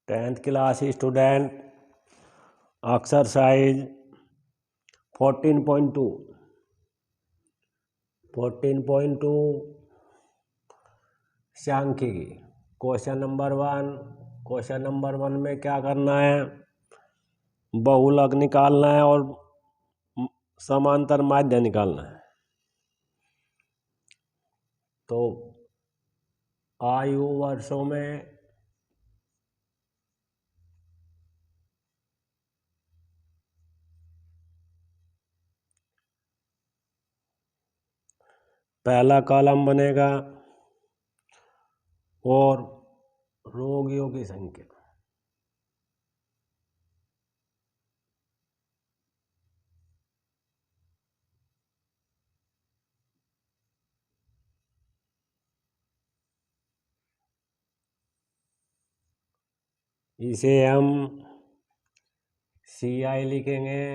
10th class student exercise 14.2 सांख्यिकी question number one में क्या करना है, बहुलक निकालना है और समांतर माध्य निकालना है। तो आयु वर्षों में पहला कॉलम बनेगा और रोगियों की संख्या। इसे हम CI लिखेंगे,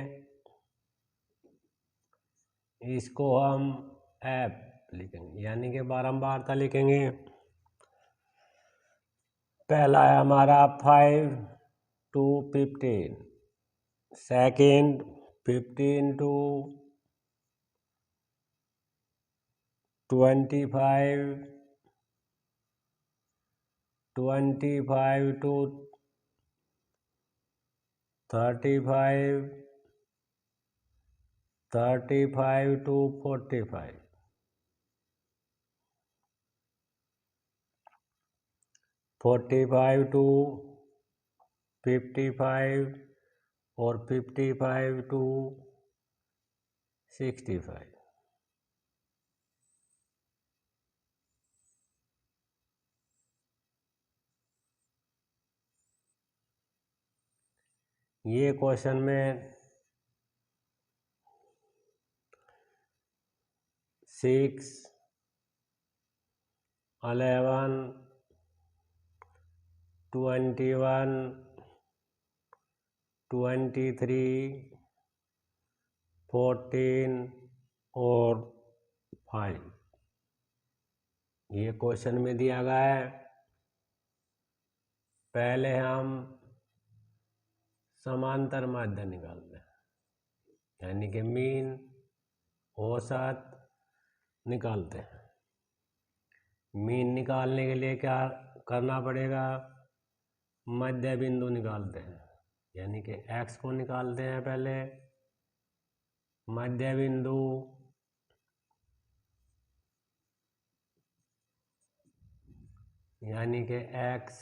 इसको हम F लिखेंगे, यानी कि बारंबारता लिखेंगे। पहला है हमारा 5 to 15, second 15 to 25, 25 to 35, 35 to 45, 45 to 55 और 55 to 65। ये क्वेश्चन में 6, 11, 21, 23, 14 और 5 ये क्वेश्चन में दिया गया है। पहले हम समांतर माध्य निकालते हैं, यानी कि मीन औसत निकालते हैं। मीन निकालने के लिए क्या करना पड़ेगा, मध्य बिंदु निकालते हैं, यानी कि x को निकालते हैं पहले। मध्य बिंदु यानी कि x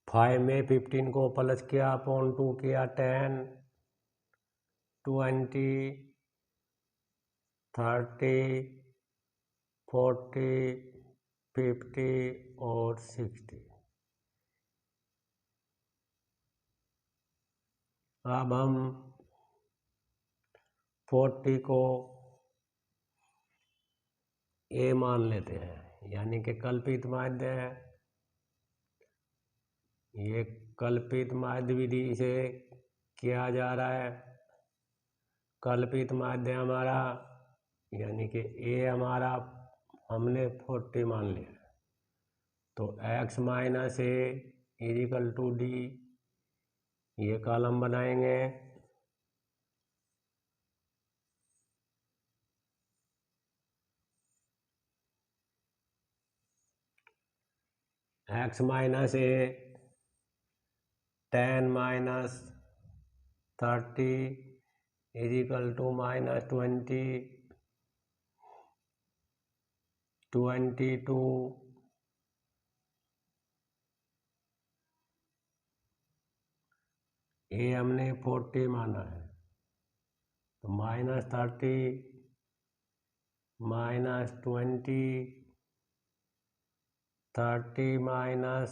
5 में 15 को प्लस किया, अपॉन 2 किया, 10, 20, 30, 40, 50 और 60। अब हम 40 को A मान लेते हैं, यानी कि कल्पित माध्य है। ये कल्पित माध्य विधि से किया जा रहा है। कल्पित माध्य हमारा यानी कि A हमारा हमने 40 मान लिया, तो x minus A equal to D, ये कॉलम बनाएंगे। x minus A 10 minus 30 equal to minus 20, 22, ये हमने 40 माना है, तो minus 30 minus 20, 30 minus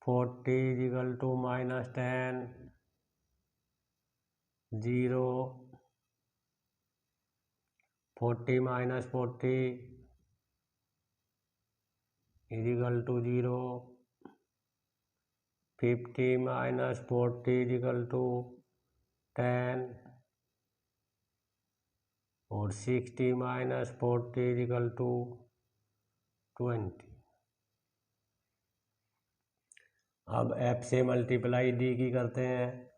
40 equal to minus 10, 0, 40 minus 40 equal to 0, 50 minus 40 equal to 10 और 60 माइनस 40 इक्वल टू 20। अब एफ से मल्टीप्लाई डी की करते हैं,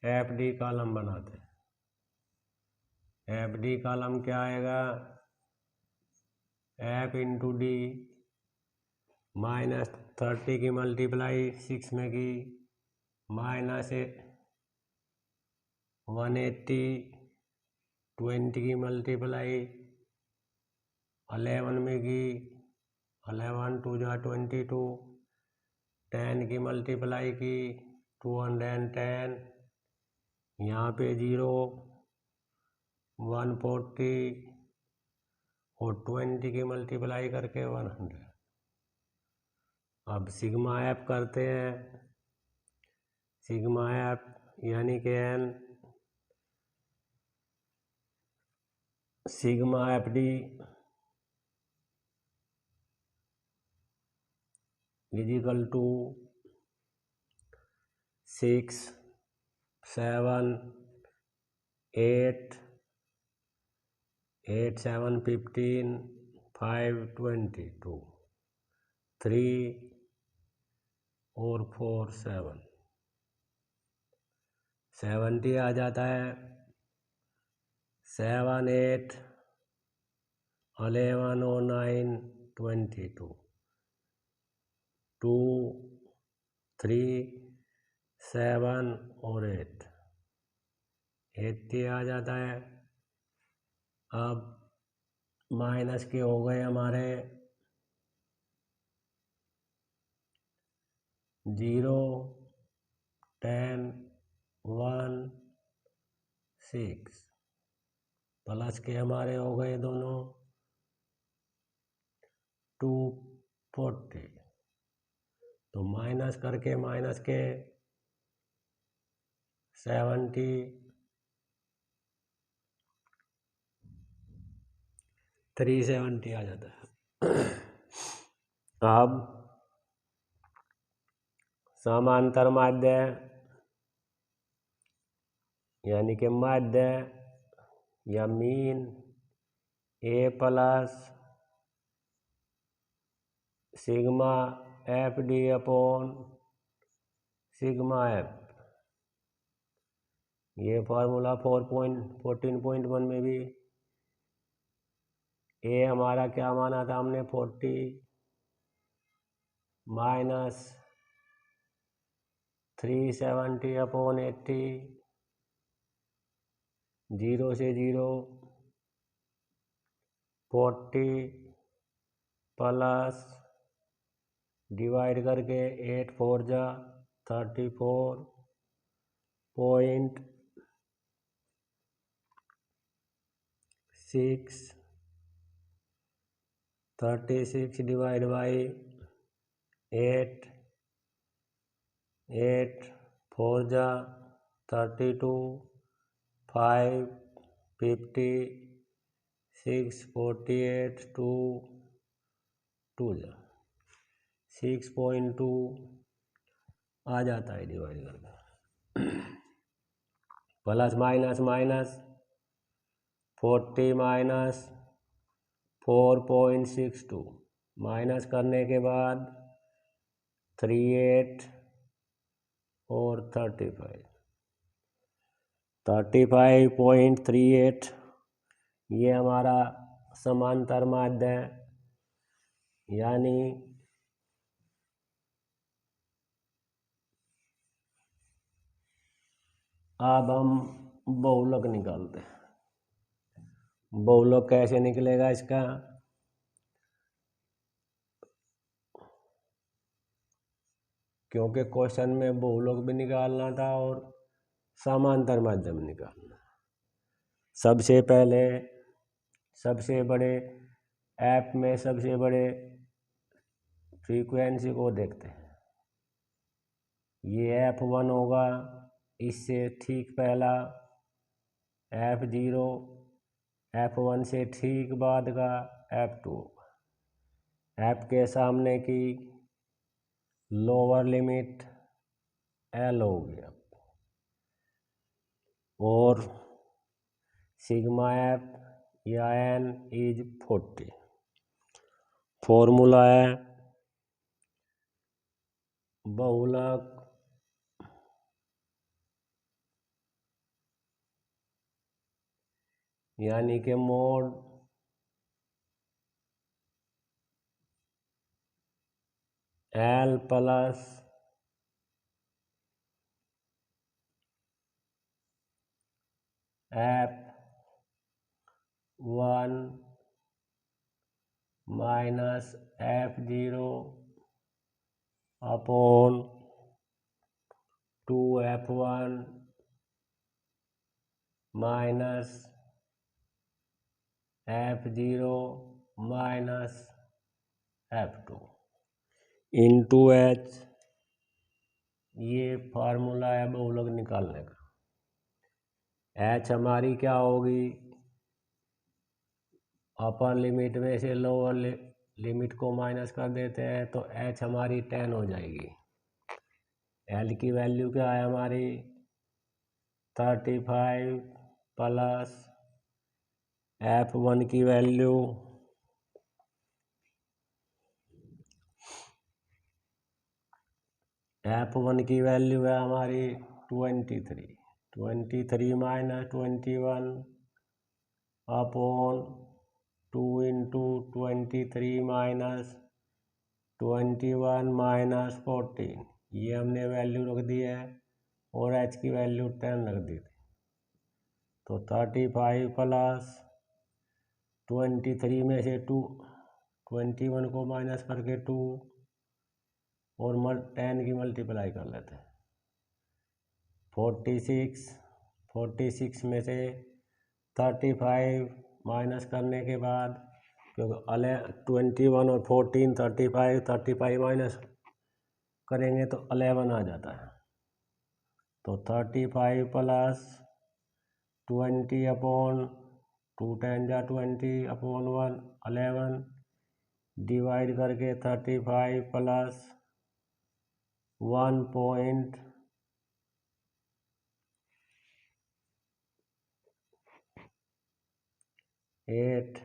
एफ डी कॉलम बनाते हैं। एफ डी कॉलम क्या आएगा, एफ इंटू डी माइनस 30 की मल्टीप्लाई 6 में की, माइनस 180 20 की मल्टीप्लाई 11 में की, 11 2 जा 22, 10 की मल्टीप्लाई की 210, यहाँ पे 0 140 और 20 की मल्टीप्लाई करके 100। अब सिग्मा एफ करते हैं, सिग्मा एफ यानी कि N sigma F D is equal to 6 7 8 8 7 15 5 22 3 और 4 7 70 आ जाता है। 7 8 11 और 9 22 2 3 7 और 8 80 आ जाता है। अब माइनस के हो गए हमारे 0 10 1 6, प्लस के हमारे हो गए दोनों 240। तो माइनस करके माइनस के 70 370 आ जाता है। अब समांतर माध्य यानी कि माध्य या mean A plus sigma F D upon sigma F, ये फार्मूला 14.1 में भी ए हमारा क्या माना था हमने 40 माइनस 370 अपॉन 80, 0 से 0 40 प्लस डिवाइड करके 8 4 जा 34.6 डिवाइड बाई 8 8 4 जा 32 5 50 6 48 2 2 जा 6.2 आ जाता है डिवाइड करके। Plus minus minus 40 minus 4.62 minus करने के बाद 38 और 35.38 ये हमारा समांतर माध्य है। यानी अब हम बहुलक निकालते हैं। बहुलक कैसे निकलेगा इसका, क्योंकि क्वेश्चन में बहुलक भी निकालना था और समांतर माध्य भी निकालना। सबसे पहले सबसे बड़े ऐप में सबसे बड़े फ्रीक्वेंसी को देखते हैं। ये F1 होगा, इससे ठीक पहला F0, F1 से ठीक बाद का F2 होगा। F के सामने की लोअर लिमिट L होगी और सिग्मा एफ या एन इज 40। फॉर्मूला है बहुलक यानी कि mode L plus F1 minus F0 upon 2F1 minus F0 minus F2 into H। ये फार्मूला है बहुलक निकालने का। H हमारी क्या होगी, अपर लिमिट में से लोअर लिमिट को माइनस कर देते हैं तो H हमारी 10 हो जाएगी। L की वैल्यू क्या है हमारी 35 प्लस F1 की वैल्यू F1 की वैल्यू है हमारी 23 minus 21 upon 2 into 23 minus 21 minus 14। ये हमने वैल्यू रख दी है और H की वैल्यू 10 रख दी थी। तो 35 प्लस 23 में से 21 को माइनस करके 2 और 10 की मल्टीप्लाई कर लेते हैं। 46 में से 35 माइनस करने के बाद, क्योंकि 21 और 14 35 माइनस करेंगे तो 11 आ जाता है। तो 35 प्लस 20 अपॉन 2 10 जा 20 अपॉन 1 11 डिवाइड करके 35 प्लस 1.8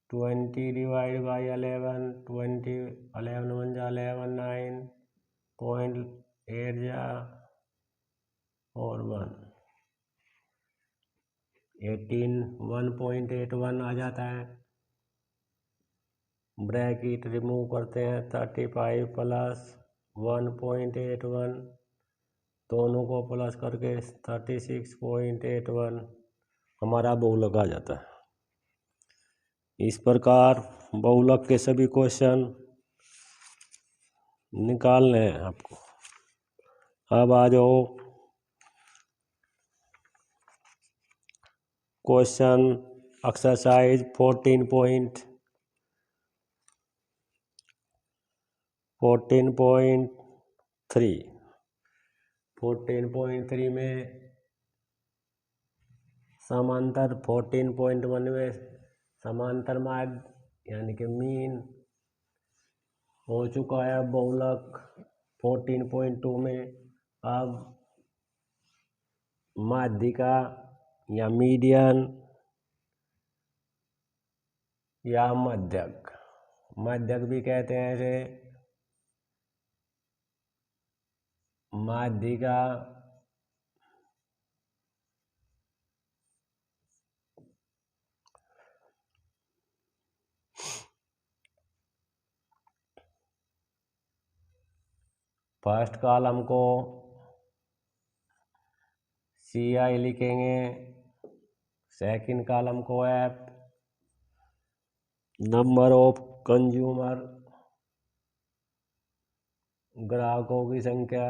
20 डिवाइड बाई 11 20 11 1 जा 11 9.8 जा और 1 1.81 आ जाता है। ब्रैकेट रिमूव करते हैं 35 प्लस 1.81 दोनों को प्लस करके 36.81 हमारा बहुलक आ जाता है। इस प्रकार बहुलक के सभी क्वेश्चन निकालने हैं आपको। अब आ जाओ क्वेश्चन एक्सरसाइज 14.3 में समांतर 14.1 में समांतर माध्य यानी कि मीन हो चुका है बहुलक 14.2 में। अब माध्यिका या मीडियन या मध्यक भी कहते हैं इसे। माध्यिका फर्स्ट कॉलम को CI लिखेंगे, सेकंड कॉलम को F, नंबर ऑफ कंज्यूमर ग्राहकों की संख्या,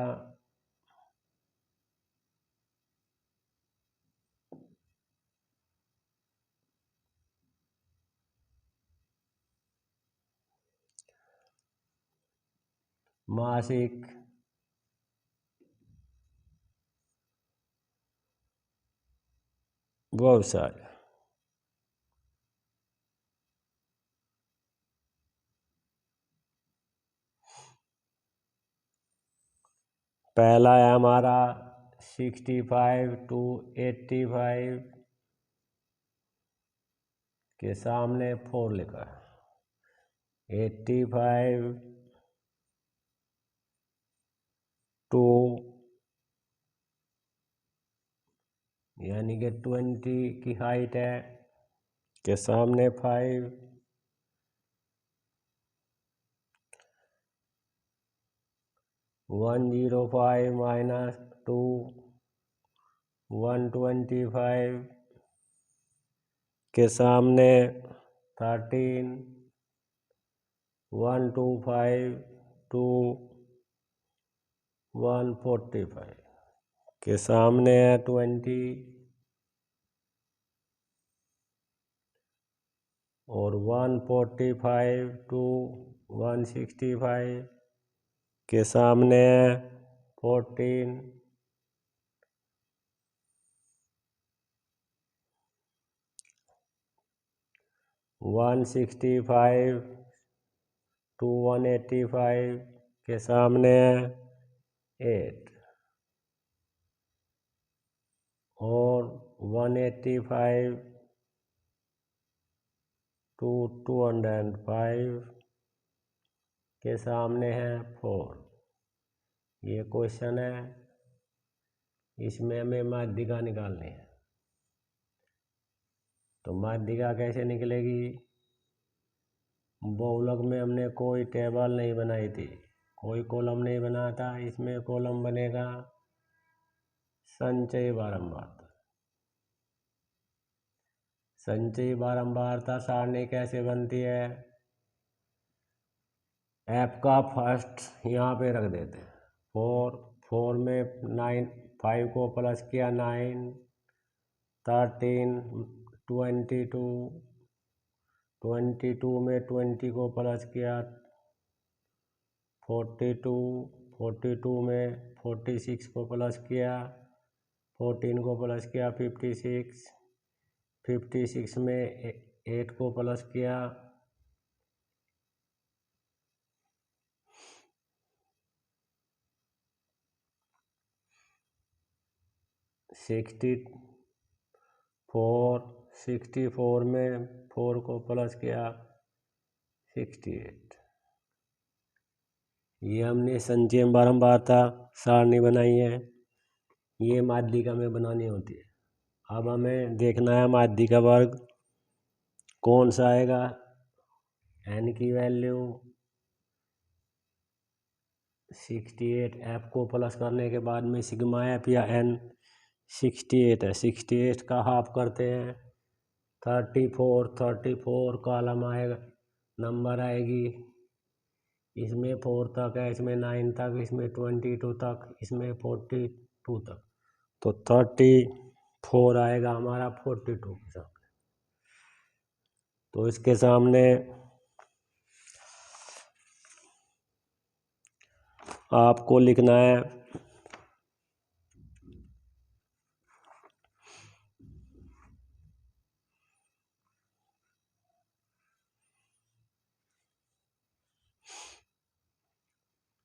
मासिक व्यवसाय। पहला है हमारा 65 to 85 के सामने 4 लिखा है। 85 टू यानी कि 20 की हाइट है के सामने 5, 105 माइनस 2, 125 के सामने 13, 125 टू 145 के सामने है 20 और 145 टू 165 के सामने है 14, 165 टू 185 के सामने है 8 और 185 टू 205 के सामने है 4। ये क्वेश्चन है, इसमें हमें माध्यिका निकालनी है। तो माध्यिका कैसे निकलेगी? बहुलक में हमने कोई टेबल नहीं बनाई थी, कोई कॉलम नहीं बना था। इसमें कॉलम बनेगा संचयी बारंबारता। संचयी बारंबारता सारणी कैसे बनती है? ऐप का फर्स्ट यहाँ पे रख देते हैं 4 में 9, 5 को प्लस किया 9, 13, 22 में 20 को प्लस किया 42 में 46 को प्लस किया 14 को प्लस किया 56 में 8 को प्लस किया 64 में 4 को प्लस किया 68। ये हमने संचयी बारंबारता सारणी बनाई है। ये माध्यिका में बनानी होती है। अब हमें देखना है माध्यिका वर्ग कौन सा आएगा। n की वैल्यू 68, f को प्लस करने के बाद में सिग्मा f या n 68 है। 68 का हाफ करते हैं 34 कॉलम आएगा, नंबर आएगी। इसमें 4 तक है, इसमें 9 तक, इसमें 22 तक, इसमें 42 तक। तो 34 आएगा हमारा 42 के सामने। तो इसके सामने आपको लिखना है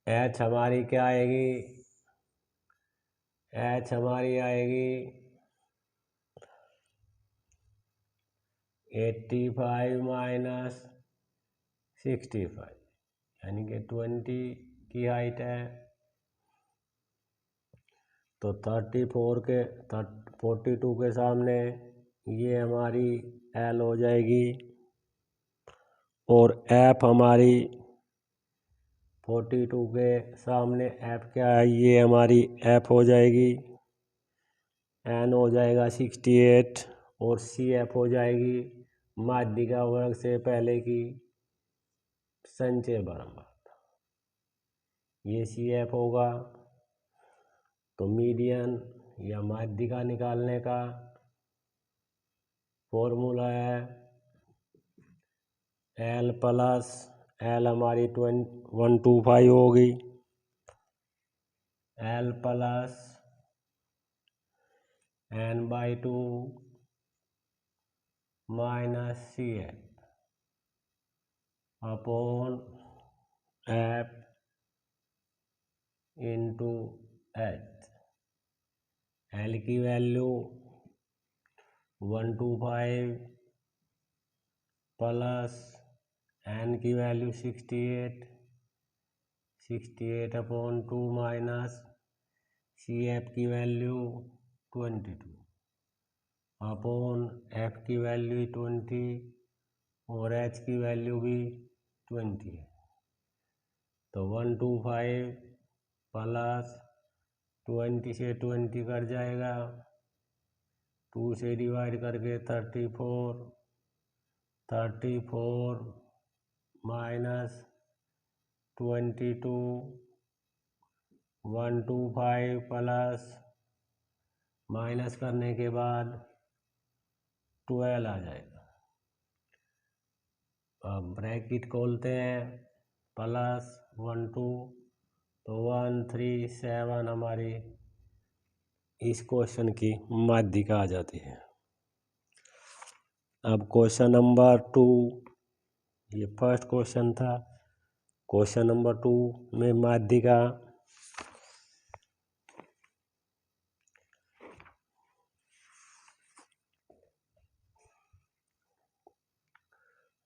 h हमारी क्या आएगी? h हमारी आएगी 85 माइनस 65 यानी कि 20 की हाइट है। तो 42 के सामने ये हमारी L हो जाएगी और F हमारी 42 के सामने F क्या है? ये हमारी F हो जाएगी, N हो जाएगा 68 और CF हो जाएगी माध्यिका वर्ग से पहले की संचयी बारंबारता। ये CF होगा। तो मीडियन या माध्यिका निकालने का फॉर्मूला है L प्लस L हमारी 125 होगी, L plus n/2 minus CF upon F into H। L की वैल्यू 125 प्लस एन की वैल्यू 68/2 माइनस सी एफ की वैल्यू 22 अपॉन एफ की वैल्यू 20 और एच की वैल्यू भी 20 है। तो 125 प्लस 20 से 20 कट जाएगा, 2 से डिवाइड करके 34 माइनस 22 125 प्लस माइनस करने के बाद 12 आ जाएगा। अब ब्रैकेट खोलते हैं प्लस 1 2 तो 137 हमारी इस क्वेश्चन की माध्यिका आ जाती है। अब क्वेश्चन नंबर 2, ये फर्स्ट क्वेश्चन था। क्वेश्चन नंबर 2 में माध्यिका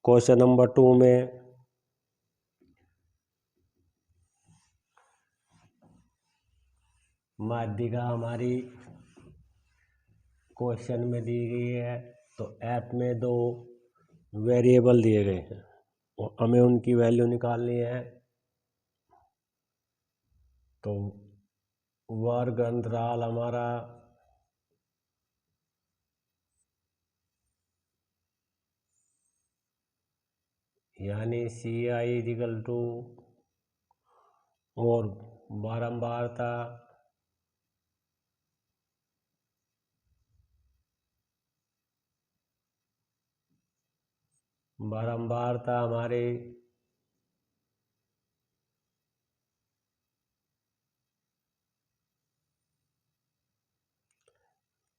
क्वेश्चन नंबर 2 में माध्यिका हमारी क्वेश्चन में दी गई है। तो ऐप में 2 वेरिएबल दिए गए हैं और हमें उनकी वैल्यू निकालनी है। तो वर्ग अंतराल हमारा यानी CI और बारंबारता हमारे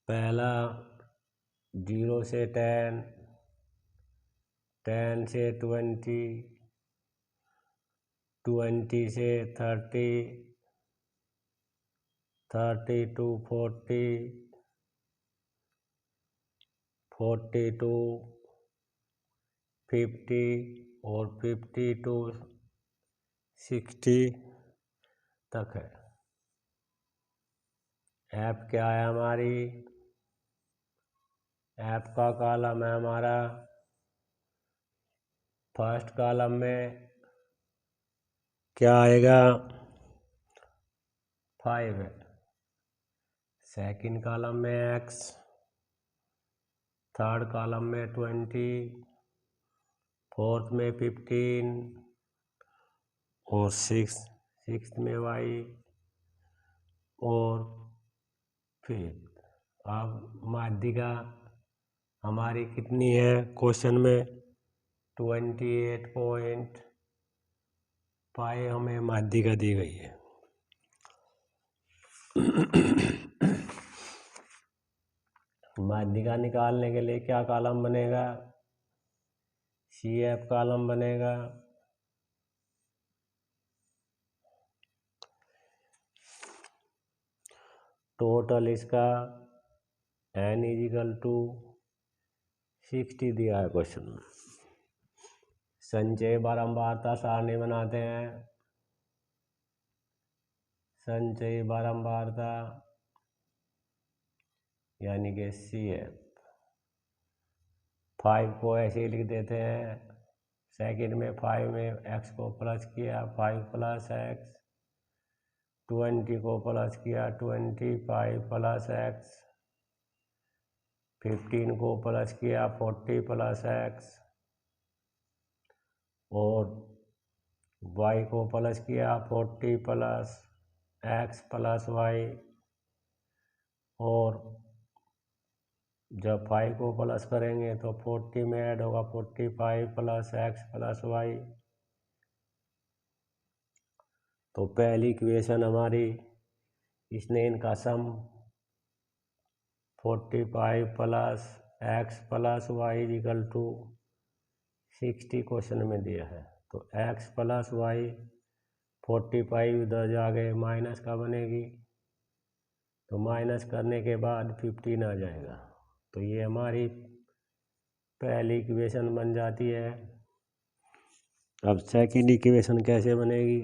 पहला 0 से 10, 10 से 20, 20 से 30, 30 to 40, 40 to 50 और 50 to 60 तक है। ऐप क्या है हमारी? ऐप का कॉलम है हमारा, फर्स्ट कॉलम में क्या आएगा? 5 है। सेकंड कॉलम में x, थर्ड कॉलम में 20, फोर्थ में 15 और सिक्स्थ में y और फिफ्थ। अब माध्यिका हमारी कितनी है क्वेश्चन में? 28.5 हमें माध्यिका दी गई है। माध्यिका निकालने के लिए क्या कॉलम बनेगा? CF कॉलम बनेगा। टोटल इसका n = 60 दिया है क्वेश्चन में। संचय बारंबारता सारणी बनाते हैं। संचय बारंबारता यानी कि CF 5 को ऐसे लिख देते हैं। सेकंड में 5 में x को प्लस किया 5 + x, 20 को प्लस किया 25 + x, 15 को प्लस किया 40 + x और y को प्लस किया 40 + x + y और जब 5 को प्लस करेंगे तो 40 में ऐड होगा 45 + x + y। तो पहली इक्वेशन हमारी, इसने इनका सम 45 + x + y = 60 क्वेश्चन में दिया है। तो x + y 45 इधर जा गए, माइनस का बनेगी तो माइनस करने के बाद 15 आ जाएगा। तो ये हमारी पहली इक्वेशन बन जाती है। अब सेकंड इक्वेशन कैसे बनेगी?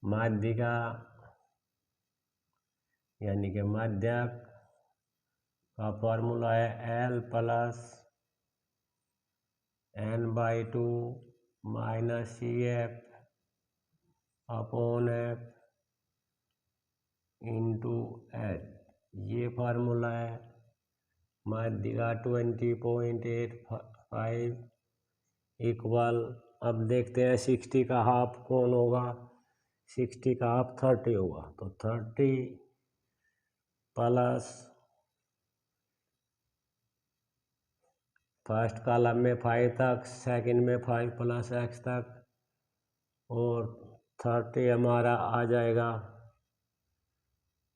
माध्यिका यानी कि माध्यक का फॉर्मूला है L plus n/2 minus CF upon F into H। ये फार्मूला है। माध्यिका 20.85 इक्वल, अब देखते हैं 60 का हाफ कौन होगा। 60 का हाफ 30 होगा। तो 30 प्लस फर्स्ट कॉलम में 5 तक, सेकंड में 5 प्लस x तक, और 30 हमारा आ जाएगा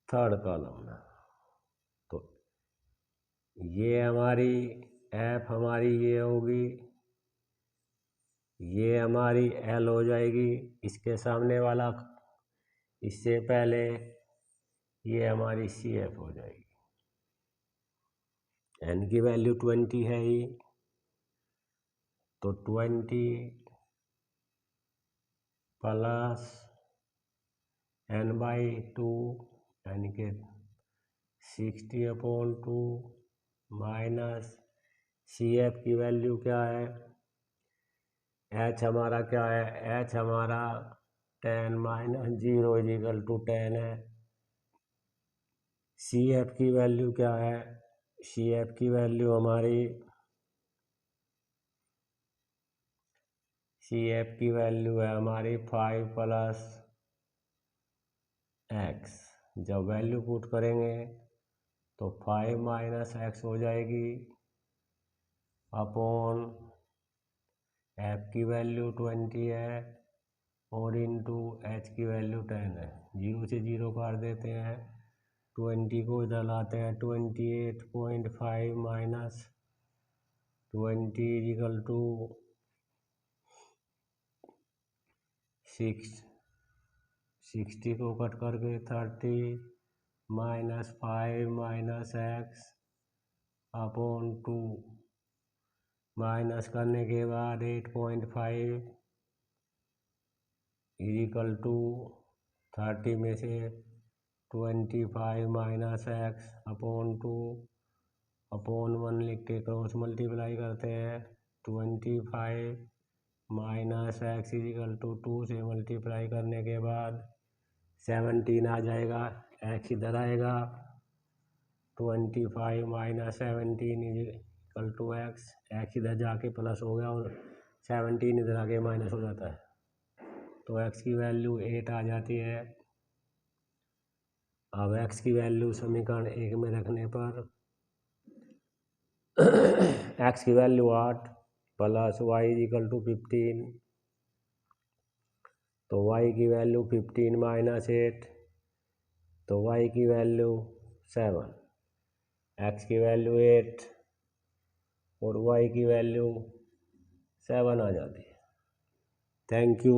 थर्ड कॉलम में। तो ये हमारी f हमारी ये होगी, ये हमारी L हो जाएगी। इसके सामने वाला, इससे पहले ये हमारी CF हो जाएगी। n की वैल्यू 20 है ही, तो 20 प्लस n/2 यानी कि 60/2 माइनस CF की वैल्यू क्या है, H हमारा क्या है, H हमारा 10 - 0 = 10 है। CF की वैल्यू क्या है, CF की वैल्यू हमारी, CF की वैल्यू है हमारी 5 प्लस x। जब वैल्यू पुट करेंगे तो 5 माइनस x हो जाएगी अपॉन f की वैल्यू 20 है और इंटू h की वैल्यू 10 है। 0 से 0 काट देते हैं, 20 को इधर लाते हैं, 28.5 माइनस 20 = 60 को कट करके 30 minus 5 minus x upon 2, minus करने के बाद 8.5 = 30 में से 25 माइनस x अपॉन 2 अपॉन 1 लिख के क्रॉस मल्टीप्लाई करते हैं। 25 माइनस x = 2 से मल्टीप्लाई करने के बाद 17 आ जाएगा, x इधर आएगा, 25 माइनस 17 = x, x इधर जाके प्लस हो गया और 17 इधर आके माइनस हो जाता है, तो x की वैल्यू 8 आ जाती है। अब x की वैल्यू समीकरण 1 में रखने पर x की वैल्यू 8 प्लस y = 15, तो y की वैल्यू 15 माइनस 8, तो y की वैल्यू 7, x की वैल्यू 8 और y की वैल्यू 7 आ जाती है। Thank you.